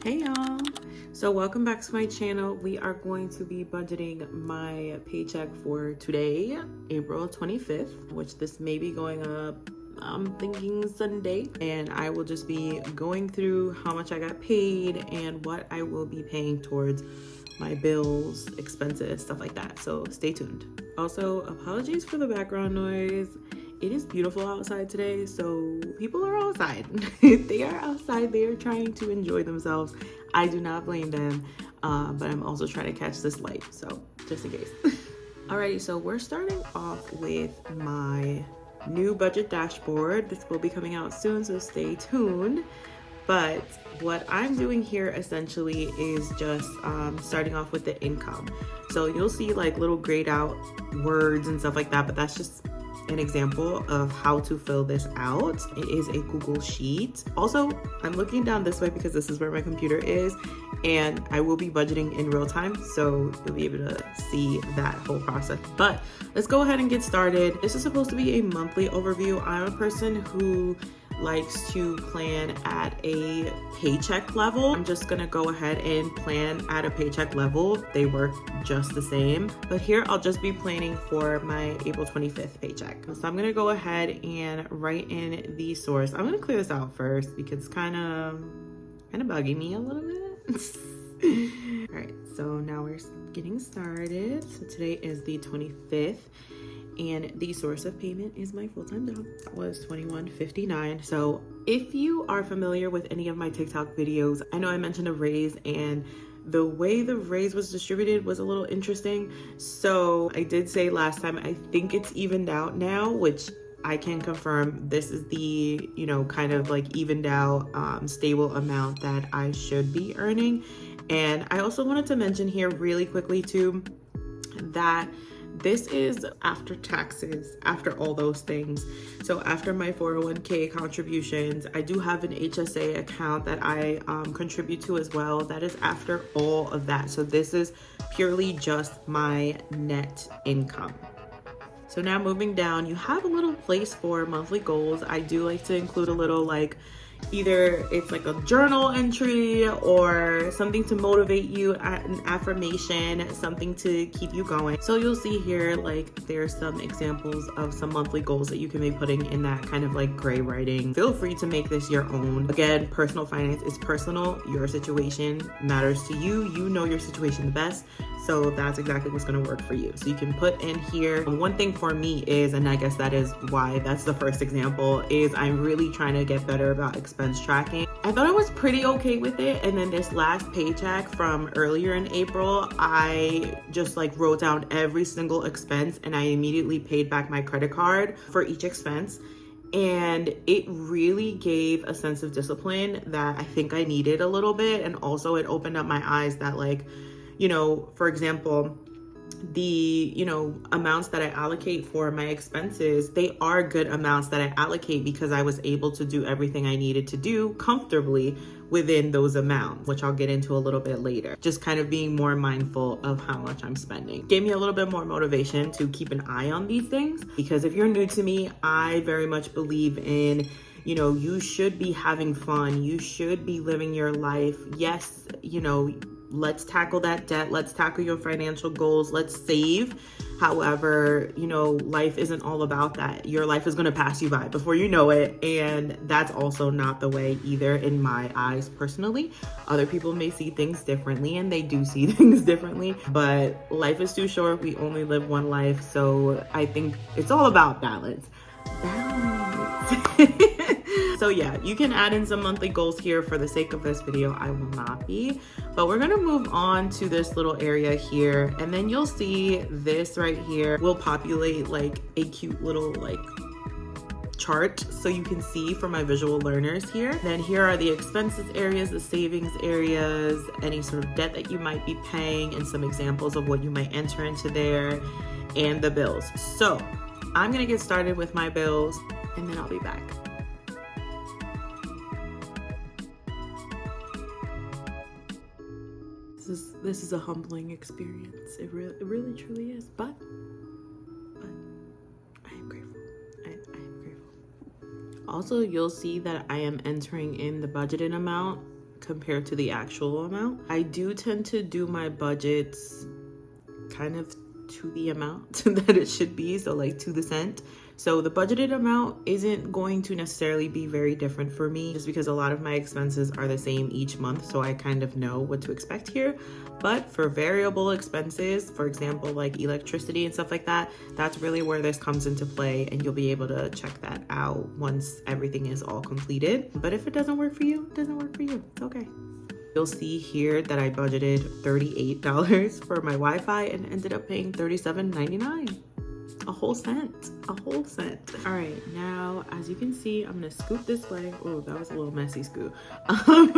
Hey y'all, so welcome back to my channel. We are going to be budgeting my paycheck for today, April 25th, which this may be going up, I'm thinking Sunday, and I will just be going through how much I got paid and what I will be paying towards my bills, expenses, stuff like that. So stay tuned. Also, apologies for the background noise. It is beautiful outside today, so people are outside. They are outside, they are trying to enjoy themselves. I do not blame them, but I'm also trying to catch this light, so just in case. Alrighty, so we're starting off with my new budget dashboard. This will be coming out soon, so stay tuned. But what I'm doing here essentially is just starting off with the income. So you'll see like little grayed out words and stuff like that, but that's just an example of how to fill this out. It is a Google Sheet. Also, I'm looking down this way because this is where my computer is, and I will be budgeting in real time, so you'll be able to see that whole process. But let's go ahead and get started. This is supposed to be a monthly overview. I'm a person who likes to plan at a paycheck level. I'm just gonna go ahead and plan at a paycheck level. They work just the same. But here I'll just be planning for my April 25th paycheck. So I'm gonna go ahead and write in the source. I'm gonna clear this out first because it's kind of bugging me a little bit. All right, so now we're getting started. So today is the 25th. And the source of payment is my full-time job. That was $21.59. So if you are familiar with any of my TikTok videos, I know I mentioned a raise, and the way the raise was distributed was a little interesting. So I did say last time, I think it's evened out now, which I can confirm. This is the, kind of like evened out, stable amount that I should be earning. And I also wanted to mention here really quickly too, that this is after taxes, after all those things. So after my 401k contributions, I do have an HSA account that I contribute to as well. That is after all of that. So this is purely just my net income. So now moving down, you have a little place for monthly goals. I do like to include a little either it's like a journal entry or something to motivate you, an affirmation, something to keep you going. So you'll see here, there's some examples of some monthly goals that you can be putting in that kind of gray writing. Feel free to make this your own. Again, personal finance is personal. Your situation matters to you. You know your situation the best. So that's exactly what's going to work for you. So you can put in here. One thing for me is, and I guess that is why that's the first example, is I'm really trying to get better about expense tracking. I thought I was pretty okay with it. And then this last paycheck from earlier in April, I just wrote down every single expense and I immediately paid back my credit card for each expense. And it really gave a sense of discipline that I think I needed a little bit. And also it opened up my eyes that for example, the amounts that I allocate for my expenses, they are good amounts that I allocate because I was able to do everything I needed to do comfortably within those amounts, which I'll get into a little bit later. Just kind of being more mindful of how much I'm spending gave me a little bit more motivation to keep an eye on these things, because if you're new to me, I very much believe in you should be having fun, you should be living your life. Yes, let's tackle that debt. Let's tackle your financial goals. Let's save. However, life isn't all about that. Your life is going to pass you by before you know it. And that's also not the way either in my eyes personally. Other people may see things differently, and they do see things differently, but life is too short. We only live one life. So I think it's all about balance. So yeah, you can add in some monthly goals here. For the sake of this video, I will not be, but we're gonna move on to this little area here, and then you'll see this right here will populate a cute little chart so you can see for my visual learners here. Then here are the expenses areas, the savings areas, any sort of debt that you might be paying, and some examples of what you might enter into there, and the bills. So I'm gonna get started with my bills and then I'll be back. This is a humbling experience. It really truly is, but I am grateful. I am grateful. Also, you'll see that I am entering in the budgeted amount compared to the actual amount. I do tend to do my budgets kind of to the amount that it should be, so like to the cent. So the budgeted amount isn't going to necessarily be very different for me, just because a lot of my expenses are the same each month, so I kind of know what to expect here. But for variable expenses, for example, like electricity and stuff like that, that's really where this comes into play, and you'll be able to check that out once everything is all completed. But if it doesn't work for you, it doesn't work for you. It's okay. You'll see here that I budgeted $38 for my Wi-Fi and ended up paying $37.99. A whole cent. All right, now as you can see, I'm gonna scoot this way. Oh, that was a little messy scoot. I'm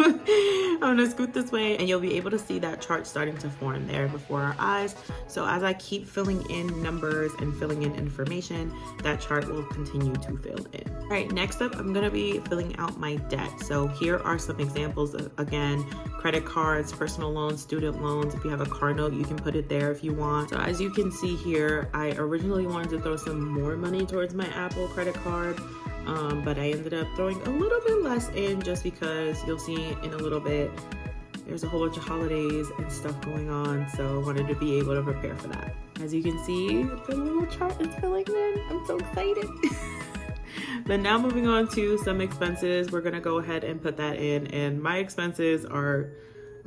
gonna scoot this way, and you'll be able to see that chart starting to form there before our eyes. So as I keep filling in numbers and filling in information, that chart will continue to fill in. All right, next up, I'm gonna be filling out my debt. So here are some examples of, again, credit cards, personal loans, student loans. If you have a car note, you can put it there if you want. So as you can see here, I originally wanted to throw some more money towards my Apple credit card, but I ended up throwing a little bit less in, just because you'll see in a little bit there's a whole bunch of holidays and stuff going on, so I wanted to be able to prepare for that. As you can see, the little chart is filling in. I'm so excited. But now moving on to some expenses, we're gonna go ahead and put that in, and my expenses are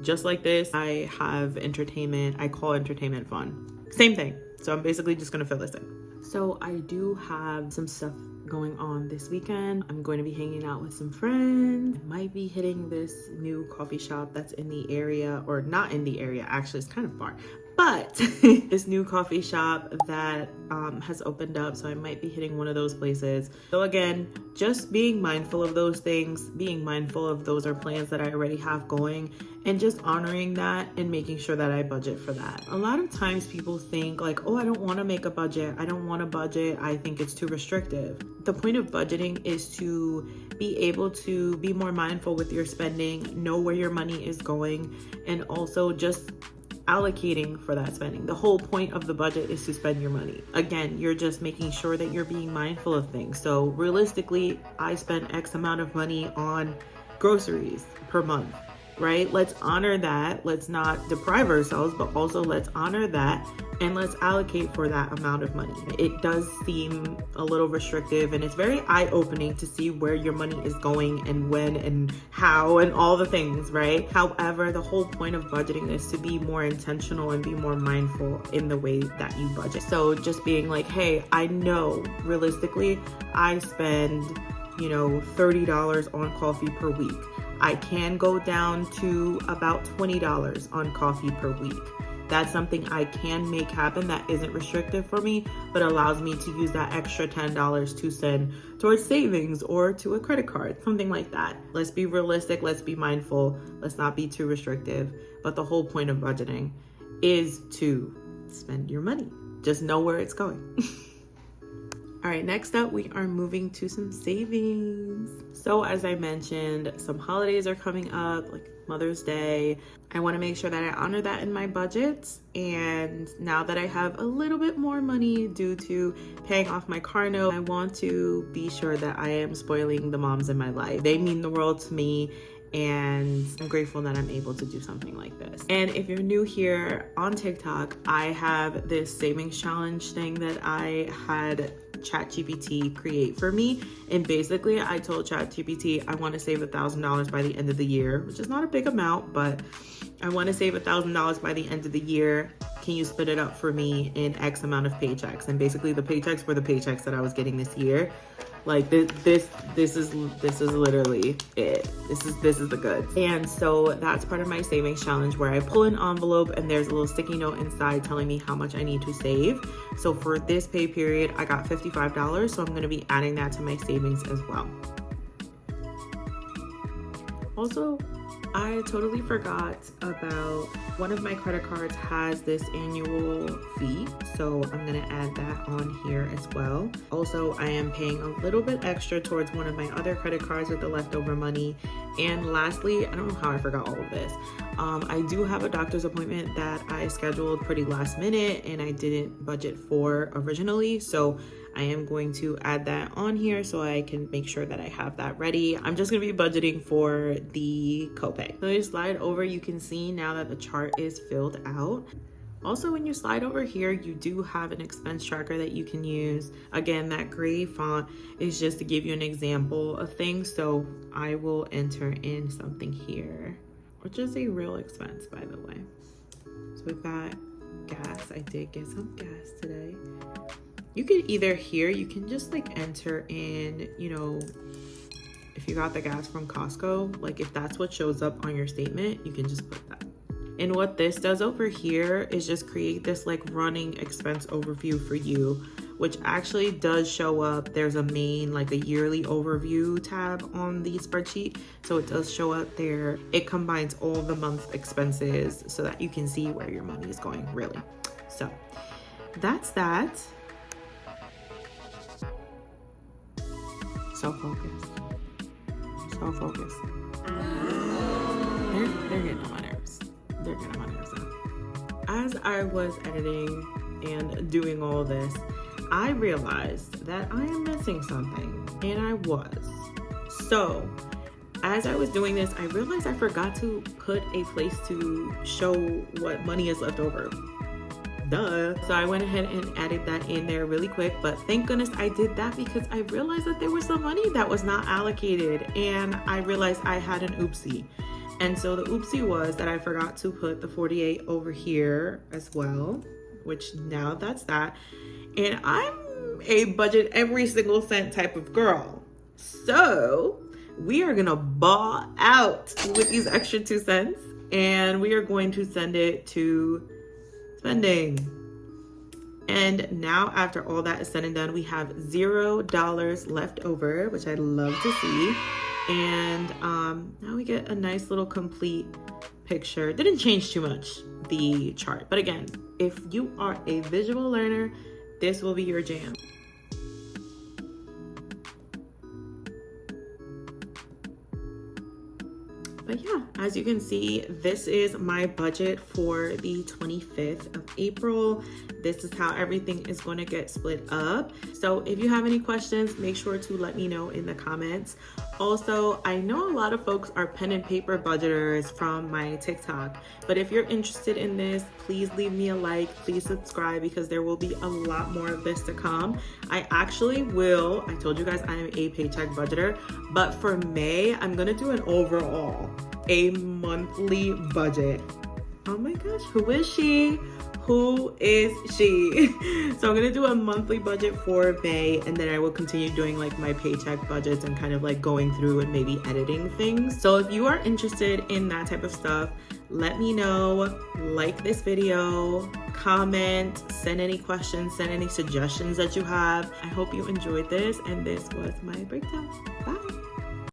just like this. I have entertainment. I call entertainment fun. Same thing. So I'm basically just gonna fill this in. So I do have some stuff going on this weekend. I'm going to be hanging out with some friends. I might be hitting this new coffee shop that's in the area, or not in the area, actually it's kind of far. But this new coffee shop that has opened up, so I might be hitting one of those places. So again, just being mindful of those things, being mindful of those are plans that I already have going, and just honoring that and making sure that I budget for that. A lot of times people think like, oh, I don't want to make a budget. I don't want to budget. I think it's too restrictive. The point of budgeting is to be able to be more mindful with your spending, know where your money is going, and also just allocating for that spending. The whole point of the budget is to spend your money. Again, you're just making sure that you're being mindful of things. So realistically, I spend X amount of money on groceries per month, right? Let's honor that. Let's not deprive ourselves, but also let's honor that, and let's allocate for that amount of money. It does seem a little restrictive, and it's very eye-opening to see where your money is going and when and how and all the things, right? However, the whole point of budgeting is to be more intentional and be more mindful in the way that you budget. So just being like, hey, I know realistically I spend, $30 on coffee per week. I can go down to about $20 on coffee per week. That's something I can make happen that isn't restrictive for me, but allows me to use that extra $10 to send towards savings or to a credit card, something like that. Let's be realistic, let's be mindful, let's not be too restrictive. But the whole point of budgeting is to spend your money. Just know where it's going. All right, next up, we are moving to some savings. So as I mentioned, some holidays are coming up, like Mother's Day. I want to make sure that I honor that in my budgets. And now that I have a little bit more money due to paying off my car note, I want to be sure that I am spoiling the moms in my life. They mean the world to me, and I'm grateful that I'm able to do something like this. And if you're new here on TikTok, I have this savings challenge thing that I had ChatGPT create for me. And basically I told ChatGPT I want to save $1,000 by the end of the year, which is not a big amount, but I want to save $1,000 by the end of the year. Can you split it up for me in X amount of paychecks? And basically the paychecks were the paychecks that I was getting this year. Like this is literally it. This is the goods. And so that's part of my savings challenge, where I pull an envelope and there's a little sticky note inside telling me how much I need to save. So for this pay period, I got $55. So I'm going to be adding that to my savings as well. Also, I totally forgot about one of my credit cards has this annual fee, so I'm gonna add that on here as well. Also, I am paying a little bit extra towards one of my other credit cards with the leftover money. And lastly, I don't know how I forgot all of this. I do have a doctor's appointment that I scheduled pretty last minute and I didn't budget for originally, so I am going to add that on here so I can make sure that I have that ready. I'm just gonna be budgeting for the copay. So you slide over, you can see now that the chart is filled out. Also, when you slide over here, you do have an expense tracker that you can use. Again, that gray font is just to give you an example of things. So I will enter in something here, which is a real expense, by the way. So we've got gas. I did get some gas today. You can either here, you can just like enter in, you know, if you got the gas from Costco, like if that's what shows up on your statement, you can just put that. And what this does over here is just create this like running expense overview for you, which actually does show up. There's a main, like a yearly overview tab on the spreadsheet. So it does show up there. It combines all the month expenses so that you can see where your money is going, really. So that's that. So focused. So focused. They're getting on my nerves. They're getting on my nerves now. As I was editing and doing all this, I realized that I am missing something, and I was. So as I was doing this, I realized I forgot to put a place to show what money is left over. Duh. So I went ahead and added that in there really quick, but thank goodness I did that because I realized that there was some money that was not allocated, and I realized I had an oopsie. And so the oopsie was that I forgot to put the 48 over here as well, which now that's that. And I'm a budget every single cent type of girl. So we are gonna ball out with these extra 2 cents, and we are going to send it to spending. And now after all that is said and done, we have $0 left over, which I'd love to see. And now we get a nice little complete picture. Didn't change too much, the chart. But again, if you are a visual learner, this will be your jam. But yeah, as you can see, this is my budget for the 25th of April. This is how everything is going to get split up. So if you have any questions, make sure to let me know in the comments. Also, I know a lot of folks are pen and paper budgeters from my TikTok, but if you're interested in this, please leave me a like, please subscribe, because there will be a lot more of this to come. I actually will, I told you guys I am a paycheck budgeter, but for May, I'm gonna do an overall, a monthly budget. Oh my gosh, who is she? Who is she? So I'm gonna do a monthly budget for May, and then I will continue doing like my paycheck budgets and kind of like going through and maybe editing things. So if you are interested in that type of stuff, let me know. Like this video, comment, send any questions, send any suggestions that you have. I hope you enjoyed this, and this was my breakdown. Bye.